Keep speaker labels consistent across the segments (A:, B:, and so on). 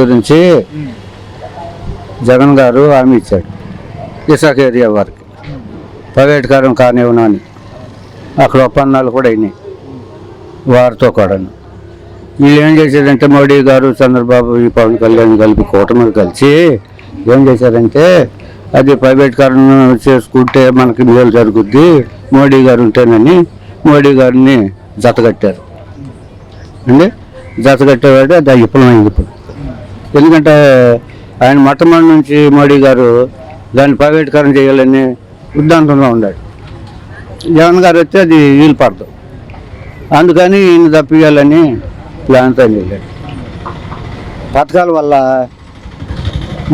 A: గురించి జగన్ గారు హామీ ఇచ్చాడు ఇసాక ఏరియా వారికి ప్రైవేట్ కారం కానివ్వను అని. అక్కడ ఒప్పందాలు కూడా అయినాయి వారితో కూడా. వీళ్ళు ఏం చేశారంటే మోడీ గారు చంద్రబాబు ఈ పవన్ కళ్యాణ్ కలిపి కూటమి కలిసి ఏం చేశారంటే అది ప్రైవేట్ కారం చేసుకుంటే మనకి మేలు జరుగుద్ది మోడీ గారు ఉంటేనని మోడీ గారిని జతగట్టారు అండి. జతగట్టేవాడు అది విఫలమైంది ఇప్పుడు. ఎందుకంటే ఆయన మొట్టమొదటి నుంచి మోడీ గారు దాన్ని ప్రైవేటీకరణ చేయాలని ఉద్దాంతంలో ఉన్నాడు. జగన్ గారు వస్తే అది వీలు పడదు, అందుకని ఈయన తప్పియాలని ప్లాన్తో వెళ్ళాడు. పథకాల వల్ల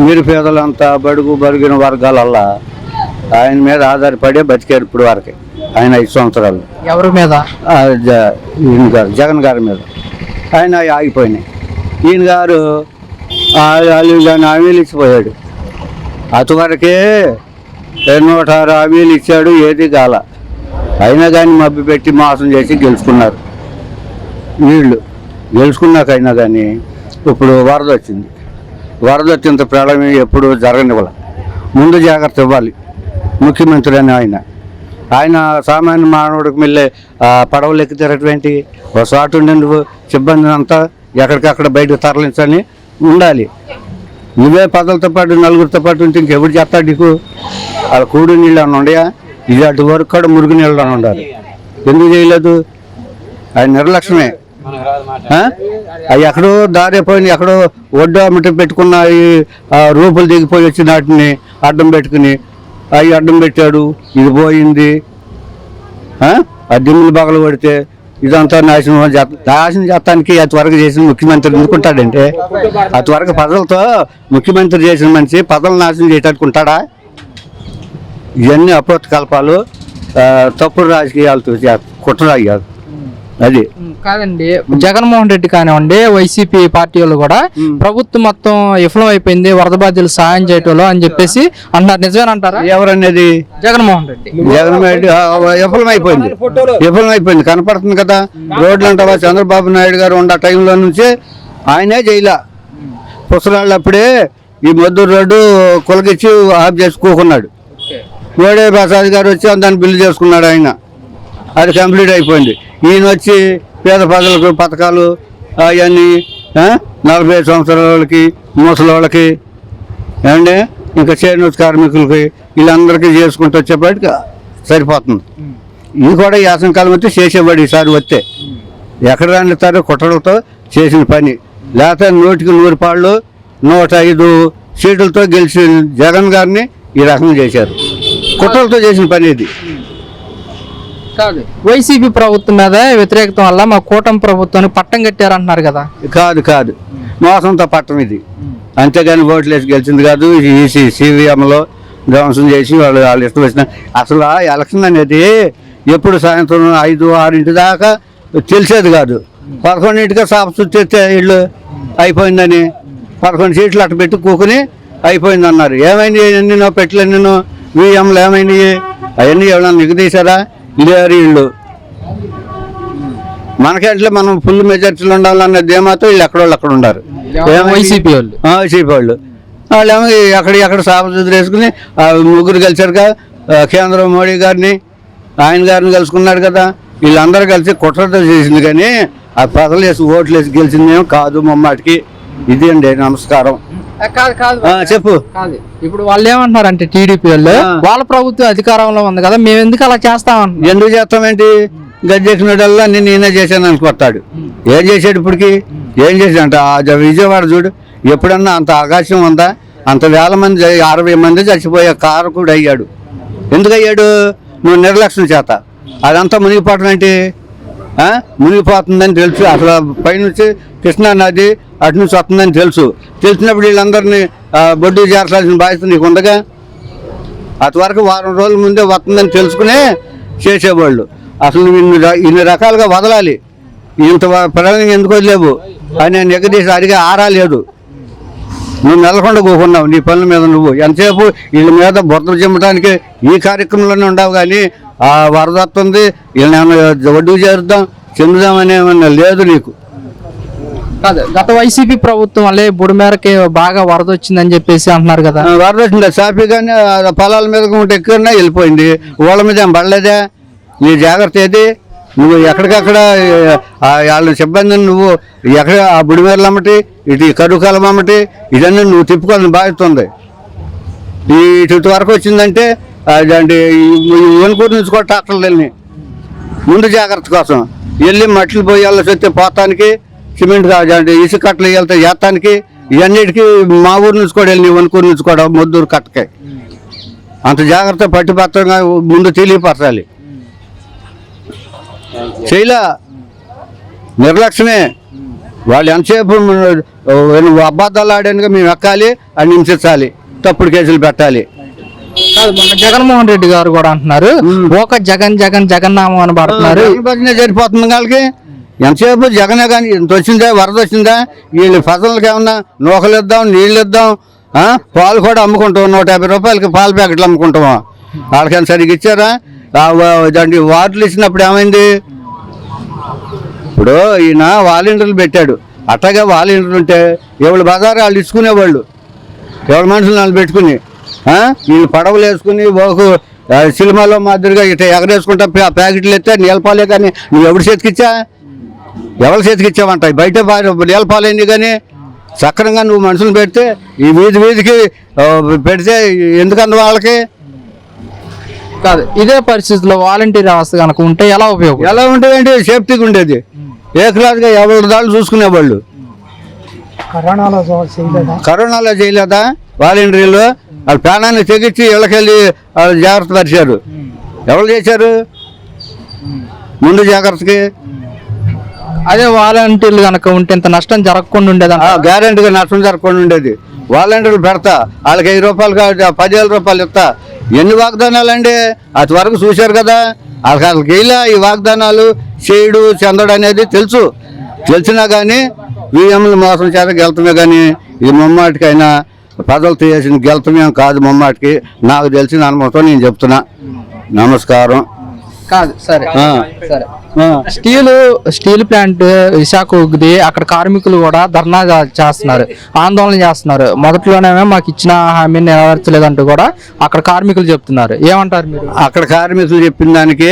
A: నిరుపేదలంతా బడుగు బరిగిన వర్గాలల్లా ఆయన మీద ఆధారపడే బతికారు ఇప్పుడు వరకు. ఆయన 5 సంవత్సరాలు
B: ఎవరి మీద?
A: ఈయన గారు జగన్ గారి మీద ఆయన ఆగిపోయినాయి. ఈయన గారు హామీలు ఇచ్చిపోయాడు. అటువరకే 106 హామీలు ఇచ్చాడు, ఏది కాల. అయినా కానీ మబ్బి పెట్టి మోసం చేసి గెలుచుకున్నారు. వీళ్ళు గెలుచుకున్నాకైనా కానీ ఇప్పుడు వరద వచ్చింది. వరద వచ్చినంత ప్రళయం ఎప్పుడు జరగనివ్వాలి. ముందు జాగ్రత్త ఇవ్వాలి ముఖ్యమంత్రి అని ఆయన సామాన్య మానవుడికి మళ్ళీ పడవలు ఎక్కి తిరగటం ఏంటి? ఒక చోటు ఉండేందుకు సిబ్బందిని అంతా ఎక్కడికక్కడ బయటకు తరలించని ఉండాలి. నువ్వే పదలతో పాటు నలుగురితో పాటు ఉంటే ఇంకెప్పుడు చెప్తాడు నీకు? వాళ్ళ కూడి నీళ్ళు అని ఉండయా? ఇది అటు వరకు కూడా మురుగు నీళ్ళు అని ఉండాలి. ఎందుకు చేయలేదు? ఆయన నిర్లక్ష్యమే. అవి ఎక్కడో దారిపోయిన ఎక్కడో ఒడ్డు అమ్మట పెట్టుకున్న రూపులు దిగిపోయి వచ్చి వాటిని అడ్డం పెట్టుకుని అవి అడ్డం పెట్టాడు. ఇది పోయింది. ఆ దిమ్ములు బగలు కొడితే ఇదంతా నాశనం చేస్తానికి అటువరకు చేసిన ముఖ్యమంత్రి ఎందుకుంటాడంటే? అటువరకు ప్రజలతో ముఖ్యమంత్రి చేసిన మనిషి ప్రజలు నాశనం చేయటానుకుంటాడా? ఇవన్నీ అపోహ కల్పాలు, తప్పుడు రాజకీయాలతో కుట్ర అయ్యారు. అది
B: కాదండి. జగన్మోహన్ రెడ్డి కానివ్వండి, వైసీపీ పార్టీ వాళ్ళు కూడా ప్రభుత్వం మొత్తం విఫలం అయిపోయింది వరద బాధ్యులు సాయం చేయటంలో అని చెప్పేసి అంటారు. నిజమేనంటారా?
A: ఎవరనేది?
B: జగన్మోహన్ రెడ్డి.
A: విఫలమైపోయింది కనపడుతుంది కదా. రోడ్లు అంటావా? చంద్రబాబు నాయుడు గారు ఉన్న టైంలో నుంచే ఆయనే జైలా. పుసరాళ్ళు అప్పుడే ఈ మద్దూరు రోడ్డు కొలగిచ్చి ఆఫ్ చేసి కూకున్నాడు. మోడీ ప్రసాద్ గారు వచ్చి దాన్ని బిల్లు చేసుకున్నాడు. ఆయన అది కంప్లీట్ అయిపోయింది. ఈయన వచ్చి పేద ప్రజలకు పథకాలు అవన్నీ 45 సంవత్సరాల వాళ్ళకి, ముసలి వాళ్ళకి, ఏమంటే ఇంకా చేనేత కార్మికులకి వీళ్ళందరికీ చేసుకుంటూ వచ్చేపాటికి సరిపోతుంది. ఇది కూడా యాసనకాలం వచ్చి చేసేవాడు. ఈసారి వస్తే ఎక్కడ రానిస్తారు? కుట్రలతో చేసిన పని. లేకపోతే 100కి 100 పాళ్ళు 105 సీట్లతో గెలిచిన జగన్ గారిని ఈ రకంగా చేశారు. కుట్రలతో చేసిన పని ఇది
B: కాదు. వైసీపీ ప్రభుత్వం మీద వ్యతిరేకత వల్ల మా కూటమి ప్రభుత్వాన్ని పట్టం కట్టారంటున్నారు కదా.
A: కాదు మోసంతో పట్టం ఇది. అంతేగాని ఓట్లు వేసి గెలిచింది కాదు. CVMలో ధ్వంసం చేసి వాళ్ళు ఇష్టం వచ్చిన. అసలు ఎలక్షన్ అనేది ఎప్పుడు సాయంత్రం 5-6 దాకా తెలిసేది కాదు. 11ంటికే సాప చుట్టేస్తే ఇళ్ళు అయిపోయిందని 11 సీట్లు అట్ట పెట్టి కూకుని అయిపోయింది అన్నారు. ఏమైంది? ఎన్నో పెట్టలేనో VMలు ఏమైనాయి? అవన్నీ ఎవరైనా నిగదీశారా? లేరు. వీళ్ళు మనకంటే మనం ఫుల్ మెజార్టీలు ఉండాలన్న ధీమాతో వీళ్ళు ఎక్కడోళ్ళు అక్కడ ఉండారు.
B: వైసీపీ
A: వాళ్ళు వాళ్ళేమో ఎక్కడ సాపసుద్రు వేసుకుని ముగ్గురు కలిసారుగా. కేంద్రం మోడీ గారిని ఆయన గారిని కలుసుకున్నాడు కదా. వీళ్ళందరూ కలిసి కుట్రతో చేసింది. కానీ ఆ ప్రజలు వేసి ఓట్లు వేసి గెలిచిందేమో కాదు ముమ్మాటికి. ఇది అండి. నమస్కారం. చెప్పు.
B: ఇప్పుడు వాళ్ళు ఏమంటున్నారంటే టీడీపీ వాళ్ళ ప్రభుత్వం అధికారంలో ఉంది కదా, మేము ఎందుకు అలా చేస్తామంటున్నాం?
A: ఎందుకు చేస్తామేంటి? గద్దెక్కినడల్లా నేనే చేశాను అనుకొస్తాడు. ఏం చేశాడు ఇప్పటికి? ఏం చేశాడంట? విజయవాడ చూడు, ఎప్పుడన్నా అంత ఆకాశం ఉందా? అంత వేల మంది 60 మంది చచ్చిపోయే కారకుడు అయ్యాడు. ఎందుకు అయ్యాడు? నువ్వు నిర్లక్ష్యం చేత. అదంతా మునిగిపోవటం ఏంటి? మునిగిపోతుందని తెలుసు. అసలు పైనుంచి కృష్ణా నది అటు నుంచి వస్తుందని తెలిసినప్పుడు వీళ్ళందరినీ బొడ్డు చేర్చాల్సిన బాధ్యత నీకు ఉండగా. అటువరకు వారం రోజుల ముందే వస్తుందని తెలుసుకునే చేసేవాళ్ళు. అసలు ఇన్ని రకాలుగా వదలాలి. ఇంత ప్రళయం ఎందుకు వదిలేవు అని నేను ఎగదీసి అడిగే ఆరాలేదు. నువ్వు నెలకొండ కూకున్నావు నీ పనుల మీద. నువ్వు ఎంతసేపు వీళ్ళ మీద బురద చెమ్మటానికి ఈ కార్యక్రమంలోనే ఉండవు. కానీ ఆ వరద వస్తుంది, వీళ్ళని ఏమన్నా ఒడ్డుకు చేరుద్దాం చెందుదామని ఏమన్నా లేదు నీకు.
B: కాదు, గత వైసీపీ ప్రభుత్వం వల్లే బుడిమేరకి బాగా వరద వచ్చిందని చెప్పేసి అంటున్నారు కదా.
A: వరద వచ్చిందా సాపి కానీ పొలాల మీద ఉంటే ఎక్కువన్నా వెళ్ళిపోయింది. ఓళ్ళ మీద ఏం పడలేదా? నీ జాగ్రత్త ఏది? నువ్వు ఎక్కడికక్కడ వాళ్ళ సిబ్బందిని నువ్వు ఎక్కడ ఆ బుడిమేరలు అమ్మటి ఇటు కరుకాలం అమ్మటి ఇదన్నీ నువ్వు తిప్పుకోవాలని బాధ్యత ఉంది. ఈ ఇటు వరకు వచ్చిందంటే అంటే వెనుకూరు నుంచి కూడా ట్రాక్టర్లు వెళ్ళి ముందు జాగ్రత్త కోసం వెళ్ళి మట్లు పోయి వెళ్ళి వస్తే పోతానికి సిమెంట్ అంటే ఇసుక కట్టలు వెళ్తే చేస్తానికి ఇవన్నిటికీ మా ఊరు నుంచి కూడా వెళ్ళి వెనుకూరు నుంచి కూడా మొద్దూరు కట్టకాయ అంత జాగ్రత్త పట్టుపత్రంగా ముందు తెలియపరచాలి. చేయలే నిర్లక్ష్యమే. వాళ్ళు ఎంతసేపు అబద్ధాలు ఆడానుగా మేము ఎక్కాలి అని హింసించాలి, తప్పుడు కేసులు పెట్టాలి.
B: మొన్న జగన్మోహన్ రెడ్డి గారు కూడా అంటున్నారు ఒక జగన్ జగన్ జగన్నామం అని పడుతున్నారు.
A: సరిపోతుంది వాళ్ళకి. ఎంతసేపు జగనే కానీ ఇంత వచ్చిందా వరద వచ్చిందా వీళ్ళు ఫసలకి ఏమన్నా నూకలు ఇద్దాం నీళ్ళు ఇద్దాం పాలు కూడా అమ్ముకుంటాం 150 రూపాయలకి పాల ప్యాకెట్లు అమ్ముకుంటామా? వాళ్ళకైనా సరిగ్గా ఇచ్చారా? దాంట్లో వార్డులు ఇచ్చినప్పుడు ఏమైంది? ఇప్పుడు ఈయన వాలంటీర్లు పెట్టాడు. అట్టగా వాలంటీర్లు ఉంటే ఎవరు బజారు వాళ్ళు ఇచ్చుకునేవాళ్ళు, ఎవరి మనుషులు వాళ్ళు పెట్టుకుని వీళ్ళు పడవలు వేసుకుని సినిమాలో మాదిరిగా ఇట్లా ఎగరేసుకుంటా ప్యాకెట్లు ఎత్తే నీళ్ళపాలే. కానీ నువ్వు ఎవరి చేతికిచ్చా? ఎవరి చేతికిచ్చావంట? బయట నీళ్ళపాలైంది కానీ సక్రంగా నువ్వు మనుషులు పెడితే ఈ వీధికి పెడితే ఎందుకన్నా వాళ్ళకి
B: కాదు. ఇదే పరిస్థితిలో వాలంటీర్ వ్యవస్థ కనుక ఉంటే ఎలా ఉపయోగం?
A: ఎలా ఉండేదంటే సేఫ్టీగా ఉండేది. ఏ క్లాస్గా ఎవరి దాళ్ళు చూసుకునేవాళ్ళు. కరోనాలో చేయలేదా వాలంటీర్లు? వాళ్ళ ప్రాణాన్ని తెగించి ఇళ్ళకెళ్ళి వాళ్ళు జాగ్రత్త పరిచారు. ఎవరు చేశారు ముందు జాగ్రత్తకి?
B: అదే వాలంటీర్లు కనుక ఉంటే ఇంత నష్టం జరగకుండా ఉండేది.
A: గ్యారెంటీగా నష్టం జరగకుండా ఉండేది. వాలంటీర్లు పెడతా వాళ్ళకి 5 రూపాయలు 10,000 రూపాయలు ఇస్తా. ఎన్ని వాగ్దానాలు అండి? అది వరకు చూశారు కదా. వాళ్ళకి వెళ్ళా ఈ వాగ్దానాలు చేయడు చెందడు అనేది తెలిసినా కానీ వీఎంలు మోసం చేత గెలుతమే. కానీ ఇది ముమ్మాటికైనా ప్రజలతో చేసిన గెలుతమేం కాదు. ముమ్మాటికి నాకు తెలిసిన అనుభవంతో నేను చెప్తున్నా. నమస్కారం.
B: కాదు సరే సరే. స్టీల్ ప్లాంట్ విశాఖ ఉగ్ది అక్కడ కార్మికులు కూడా ధర్నా చేస్తున్నారు, ఆందోళన చేస్తున్నారు. మొదట్లోనేమో మాకు ఇచ్చిన హామీని నెరవేర్చలేదంటూ కూడా అక్కడ కార్మికులు చెప్తున్నారు. ఏమంటారు మీరు?
A: అక్కడ కార్మికులు చెప్పిన దానికి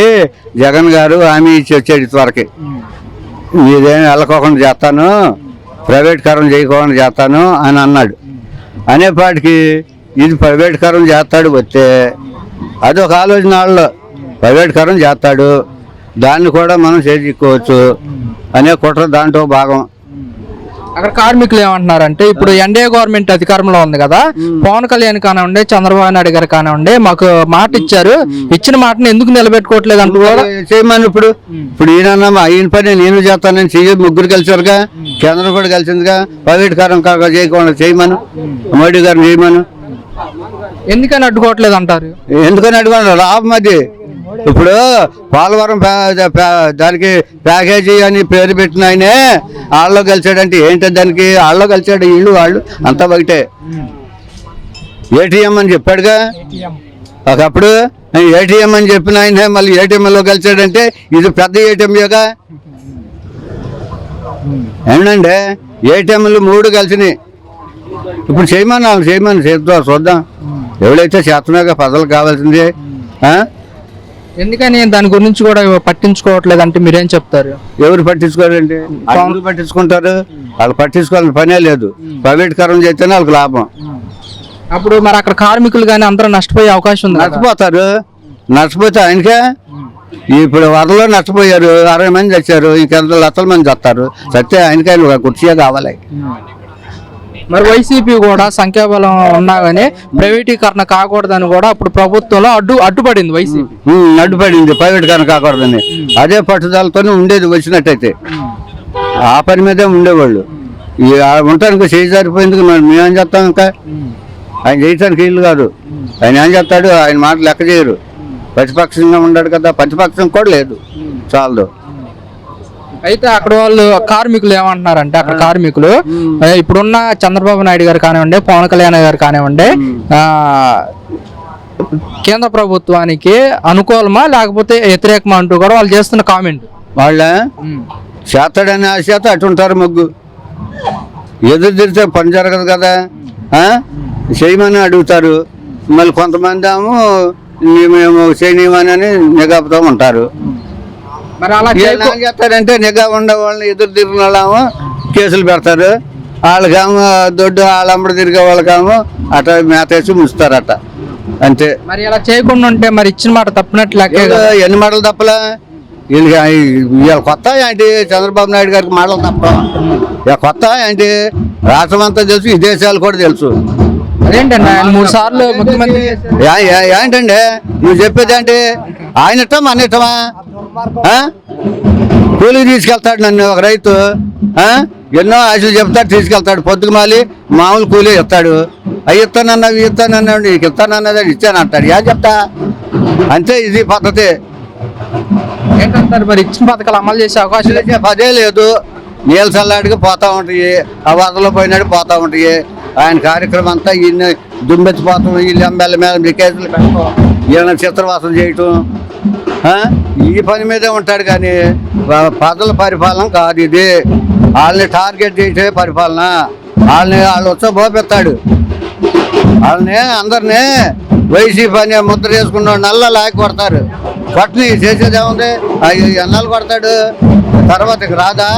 A: జగన్ గారు హామీ ఇచ్చి వచ్చాడు ఇంతవరకు. ఇదేం వెళ్ళకోకుండా చేస్తాను, ప్రైవేట్ కారం చేయకోకుండా చేస్తాను అని అన్నాడు. అనేపాటికి ఇది ప్రైవేట్ కారం చేస్తాడు వస్తే అదొక ఆలోచన వాళ్ళు. ప్రైవేట్ కారం చేస్తాడు, దాన్ని కూడా మనం చేయించుకోవచ్చు అనే కుట్ర దాంట్లో భాగం.
B: అక్కడ కార్మికులు ఏమంటున్నారంటే ఇప్పుడు ఎన్డీఏ గవర్నమెంట్ అధికారంలో ఉంది కదా, పవన్ కళ్యాణ్ కానివ్వండి చంద్రబాబు నాయుడు గారు కానివ్వండి మాకు మాట ఇచ్చారు, ఇచ్చిన మాటను ఎందుకు నిలబెట్టుకోవట్లేదు అంటూ కూడా
A: చేయమని ఇప్పుడు ఈయన పని నేను చేస్తానని చెయ్యి. ముగ్గురు కలిసారుగా, కేంద్రం కూడా కలిసిందిగా. ప్రైవేట్ కారం చేయకుండా చేయమను, మోడీ గారిని చేయమను.
B: ఎందుకని అడ్డుకోవట్లేదు అంటారు?
A: ఎందుకని అడ్డుకోవాలి? లాభం అది. ఇప్పుడు పోలవరం దానికి ప్యాకేజీ అని పేరు పెట్టిన ఆయనే వాళ్ళలో కలిసాడంటే ఏంటి? దానికి వాళ్ళలో కలిసాడు, వీళ్ళు వాళ్ళు అంతా బయటే. ఏటీఎం అని చెప్పాడుగా ఒకప్పుడు. ఏటీఎం అని చెప్పిన ఆయనే మళ్ళీ ఏటీఎంలో కలిసాడంటే ఇది పెద్ద ఏటీఎంగా ఏమండి? ఏటీఎంలు 3 కలిసినాయి. ఇప్పుడు చేయమని చూద్దాం. ఎవడైతే చేస్తున్నాగా ప్రజలకు కావాల్సింది.
B: ఎందుకని దాని గురించి కూడా పట్టించుకోవట్లేదు అంటే మీరేం చెప్తారు? ఎవరు
A: పట్టించుకోవాలండి? వాళ్ళు పట్టించుకుంటారు. వాళ్ళు పట్టించుకోవాలని పనే లేదు. ప్రైవేట్ కారం చేస్తేనే వాళ్ళకి లాభం.
B: అప్పుడు మరి అక్కడ కార్మికులు కానీ అందరూ నష్టపోయే అవకాశం ఉంది.
A: నష్టపోతే ఆయనకే. ఇప్పుడు వరదలో నష్టపోయారు, 60 మంది చచ్చారు, ఇంకెంత లక్షల మంది చస్తారు. చస్తే ఆయనకైనా కుర్చీగా కావాలి.
B: మరి వైసీపీ కూడా సంఖ్యాబలం ఉన్నా కానీ ప్రైవేటీకరణ కాకూడదని కూడా అప్పుడు ప్రభుత్వంలో అడ్డుపడింది. వైసీపీ
A: అడ్డుపడింది ప్రైవేట్ కారణ కాకూడదని. అదే పట్టుదలతోనే ఉండేది. వచ్చినట్టయితే ఆ పని మీదే ఉండేవాళ్ళు. ఉండటానికి చేయి సరిపోయింది. మరి మేమేం చేస్తాం? ఇంకా ఆయన చేయటానికి వీళ్ళు కాదు. ఆయన ఏం చేస్తాడు? ఆయన మాట లెక్క చేయరు. ప్రతిపక్షంగా ఉన్నాడు కదా, ప్రతిపక్షం కూడా లేదు, చాలదు.
B: అయితే అక్కడ వాళ్ళు కార్మికులు ఏమంటున్నారంటే అక్కడ కార్మికులు ఇప్పుడున్న చంద్రబాబు నాయుడు గారు కానివ్వండి పవన్ కళ్యాణ్ గారు కానివ్వండి కేంద్ర ప్రభుత్వానికి అనుకూలమా లేకపోతే వ్యతిరేకమా అంటూ కూడా వాళ్ళు చేస్తున్న కామెంట్.
A: వాళ్ళ చేస్తాడని ఆశ అటు ఉంటారు. ముగ్గు ఎదురు తిరిగితే పని జరగదు కదా. చేయమని అడుగుతారు, మళ్ళీ కొంతమంది ఏమో మేము చేయమని నిఘాపుతూ ఉంటారు.
B: మరి అలా
A: వీళ్ళు ఏం చేస్తారంటే నిఘా ఉండే వాళ్ళని ఎదురు తిరిగిన వాళ్ళేమో కేసులు పెడతారు, వాళ్ళకేమో దొడ్డు వాళ్ళంబడి తిరిగే వాళ్ళకేమో అట్ట మేతేసి ముస్తారు అట్ట అంతే.
B: మరి అలా చేయకుండా ఉంటే మరి ఇచ్చిన మాట తప్పినట్లు
A: ఎన్ని మాటలు తప్పలా? వీళ్ళ కొత్త ఏంటి చంద్రబాబు నాయుడు గారికి మాటలు తప్ప ఇక కొత్త ఏంటి? రాష్ట్రం అంతా తెలుసు, ఈ దేశాలు కూడా తెలుసు.
B: అదేంటండి ఆయన 3 సార్లు ముఖ్యమంత్రి
A: ఏంటండి నువ్వు చెప్పేది ఏంటి? ఆయన ఇష్టం మన ఇష్టమా? కూలికి తీసుకెళ్తాడు నన్ను ఒక రైతు, ఎన్నో ఆశలు చెప్తాడు, తీసుకెళ్తాడు. పొద్దుకు మాలి మామూలు కూలీ ఇస్తాడు. అవి ఇస్తానన్నావు ఇస్తానన్నాడు, నీకు ఇస్తానన్నది ఇచ్చానంటాడు. ఏం చెప్తా? అంతే, ఇది పద్ధతి.
B: ఏంటంటారు మరి ఇచ్చిన పథకాలు అమలు చేసే అవకాశం
A: పదే లేదు. నీళ్ళ చల్లాడికి పోతా ఉంటాయి, ఆ వరదలో పోయినాడు పోతా ఉంటాయి. ఆయన కార్యక్రమం అంతా ఈయన దుమ్మెత్తిపోతాం, వీళ్ళు ఎమ్మెల్యే మీద కేసులు పెట్టడం, ఈయన చిత్రవాసం చేయటం, ఈ పని మీదే ఉంటాడు. కానీ ప్రజల పరిపాలన కాదు ఇది. వాళ్ళని టార్గెట్ చేసే పరిపాలన. వాళ్ళు వచ్చా పోపెత్తాడు. వాళ్ళని అందరినీ వైసీపీ అనే ముద్ర వేసుకున్న నల్ల లాగి కొడతారు. కొట్టని చేసేది ఏముంది? ఎన్నాళ్ళు కొడతాడు, తర్వాత ఇక రాదా?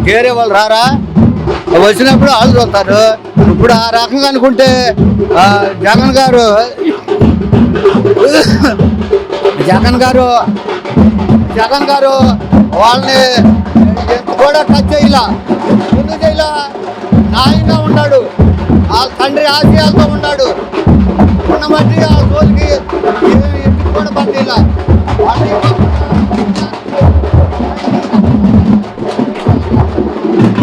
A: వేరే వాళ్ళు రారా? వచ్చినప్పుడు వాళ్ళు చూస్తారు. ఇప్పుడు ఆ రకంగా అనుకుంటే జగన్ గారు వాళ్ళని కూడా టచ్ చేయలా. ముందు చేయలా, న్యాయంగా ఉన్నాడు. వాళ్ళ తండ్రి ఆశయాలతో ఉన్నాడు. ఉన్న బట్టి ఆ రోజుకి కూడా పట్టిలా.